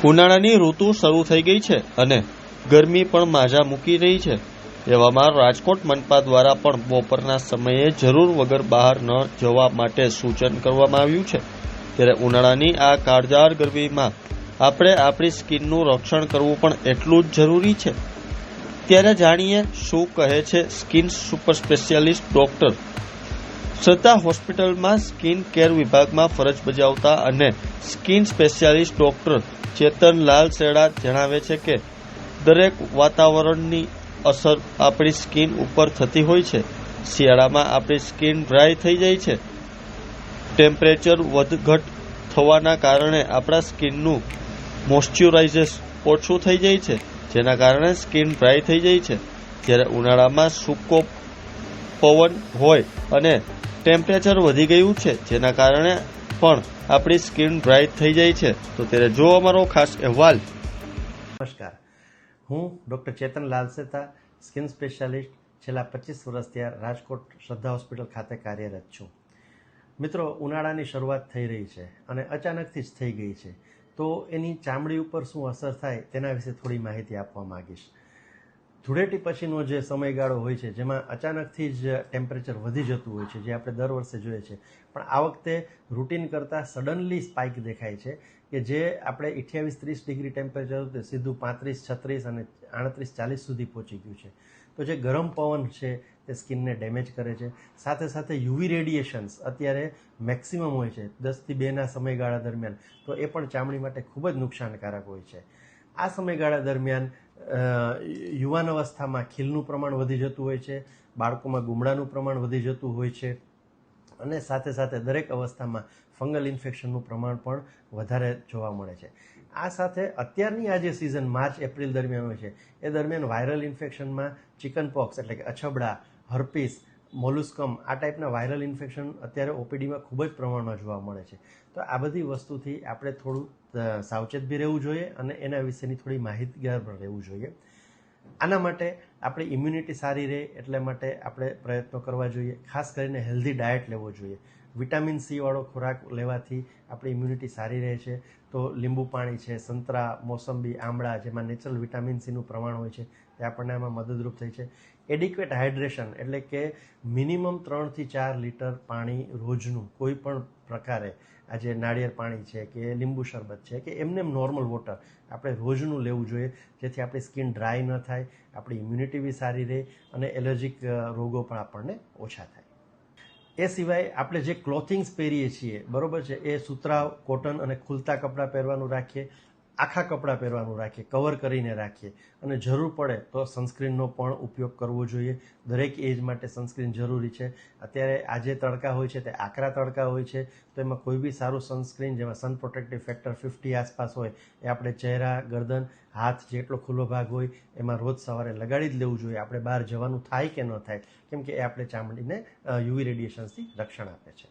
ઉનાળાની ઋતુ શરૂ થઈ ગઈ છે અને ગરમી પણ માજા મૂકી રહી છે। એવામાં રાજકોટ મનપા દ્વારા પણ બપોરના સમયે જરૂર વગર બહાર ન જવા માટે સૂચન કરવામાં આવ્યું છે। ત્યારે ઉનાળાની આ કાળઝાળ ગરમીમાં આપણે આપણી સ્કિનનું રક્ષણ કરવું પણ એટલું જ જરૂરી છે। ત્યારે જાણીએ શું કહે છે સ્કિન સુપર સ્પેશિયાલિસ્ટ ડોક્ટર શ્રદ્ધા હોસ્પિટલમાં સ્કિન કેર વિભાગમાં ફરજ બજાવતા અને સ્કિન સ્પેશિયાલિસ્ટ ડોક્ટર ચેતન લાલસેડા જણાવે છે કે દરેક વાતાવરણની અસર આપણી સ્કિન ઉપર થતી હોય છે। શિયાળામાં આપણી સ્કિન ડ્રાય થઈ જાય છે। ટેમ્પરેચર વધઘટ થવાના કારણે આપણા સ્કિનનું મોઇશ્ચરાઇઝેશન ઓછું થઈ જાય છે, જેના કારણે સ્કિન ડ્રાય થઈ જાય છે। જ્યારે ઉનાળામાં સૂકો પવન હોય અને ટેમ્પરેચર વધી ગયું છે, જેના કારણે પણ આપણી સ્કિન ડ્રાય થઈ જાય છે। તો ત્યારે જો અમારો ખાસ અહેવાલ। નમસ્કાર, હું ડૉક્ટર ચેતન લાલસેતા, સ્કિન સ્પેશિયાલિસ્ટ, છેલ્લા 25 વર્ષથી રાજકોટ શ્રદ્ધા હોસ્પિટલ ખાતે કાર્યરત છું। મિત્રો, ઉનાળાની શરૂઆત થઈ રહી છે અને અચાનકથી જ થઈ ગઈ છે, તો એની ચામડી ઉપર શું અસર થાય તેના વિશે થોડી માહિતી આપવા માગીશ। ધૂળેટી પછીનો જે સમયગાળો હોય છે, જેમાં અચાનકથી જ ટેમ્પરેચર વધી જતું હોય છે, જે આપણે દર વર્ષે જોઈએ છે, પણ આ વખતે રૂટીન કરતાં સડનલી સ્પાઇક દેખાય છે કે જે આપણે 28-30 ડિગ્રી ટેમ્પરેચર હતું સીધું 35-36 અને 38-40 સુધી પહોંચી ગયું છે। તો જે ગરમ પવન છે તે સ્કિનને ડેમેજ કરે છે। સાથે સાથે યુવી રેડિયેશન્સ અત્યારે મેક્સિમમ હોય છે 10થી 2ના સમયગાળા દરમિયાન, તો એ પણ ચામડી માટે ખૂબ જ નુકસાનકારક હોય છે। આ સમયગાળા દરમિયાન યુવાન અવસ્થામાં ખીલનું પ્રમાણ વધી જતું હોય છે, બાળકોમાં ગુમડાનું પ્રમાણ વધી જતું હોય છે અને સાથે સાથે દરેક અવસ્થામાં ફંગલ ઇન્ફેક્શનનું પ્રમાણ પણ વધારે જોવા મળે છે। આ સાથે અત્યારની આ જે સિઝન માર્ચ એપ્રિલ દરમિયાન હોય છે, એ દરમિયાન વાયરલ ઇન્ફેક્શનમાં ચિકનપોક્સ એટલે કે અછબડા, હર્પીસ, મોલુસ્કમ આ ટાઈપના વાયરલ ઇન્ફેક્શન અત્યારે ઓપીડીમાં ખૂબ જ પ્રમાણમાં જોવા મળે છે। તો આ બધી વસ્તુથી આપણે થોડું સાવચેત બી રહેવું જોઈએ અને એના વિશેની થોડી માહિતગાર પણ રહેવું જોઈએ। આના માટે આપણી ઇમ્યુનિટી સારી રહે એટલા માટે આપણે પ્રયત્નો કરવા જોઈએ। ખાસ કરીને હેલ્ધી ડાયટ લેવો જોઈએ। વિટામિન સી વાળો ખોરાક લેવાથી આપણી ઇમ્યુનિટી સારી રહે છે। તો લીંબુ પાણી છે, સંતરા, મોસંબી, આમળા, જેમાં નેચરલ વિટામિન સીનું પ્રમાણ હોય છે, તે આપણને આમાં મદદરૂપ થાય છે। એડિક્વેટ હાઇડ્રેશન એટલે કે મિનિમમ 3થી 4 લીટર પાણી રોજનું કોઈ પણ પ્રકારે, આજે નાળિયેર પાણી છે કે લીંબુ શરબત છે કે એમને નોર્મલ વોટર આપણે રોજનું લેવું જોઈએ, જેથી આપણી સ્કિન ડ્રાય ન થાય, આપણી ઇમ્યુનિટી બી સારી રહે અને એલર્જીક રોગો પણ આપણને ઓછા થાય। એ સિવાય આપણે જે ક્લોથિંગ્સ પહેરીએ છીએ, બરાબર છે, એ સુતરાઉ, કોટન અને ખુલતા કપડાં પહેરવાનું રાખીએ, આખા કપડાં પહેરવાનું રાખીએ, કવર કરીને રાખીએ અને જરૂર પડે તો સનસ્ક્રીનનો પણ ઉપયોગ કરવો જોઈએ। દરેક એજ માટે સનસ્ક્રીન જરૂરી છે। અત્યારે આજે તડકા હોય છે તે આકરા તડકા હોય છે, તો એમાં કોઈ બી સારું સનસ્ક્રીન જેમાં સન પ્રોટેક્ટિવ ફેક્ટર 50 આસપાસ હોય એ આપણે ચહેરા, ગરદન, હાથ જેટલો ખુલ્લો ભાગ હોય એમાં રોજ સવારે લગાડી જ લેવું જોઈએ। આપણે બહાર જવાનું થાય કે ન થાય, કેમ કે એ આપણે ચામડીને યુવી રેડિયેશન્સથી રક્ષણ આપે છે।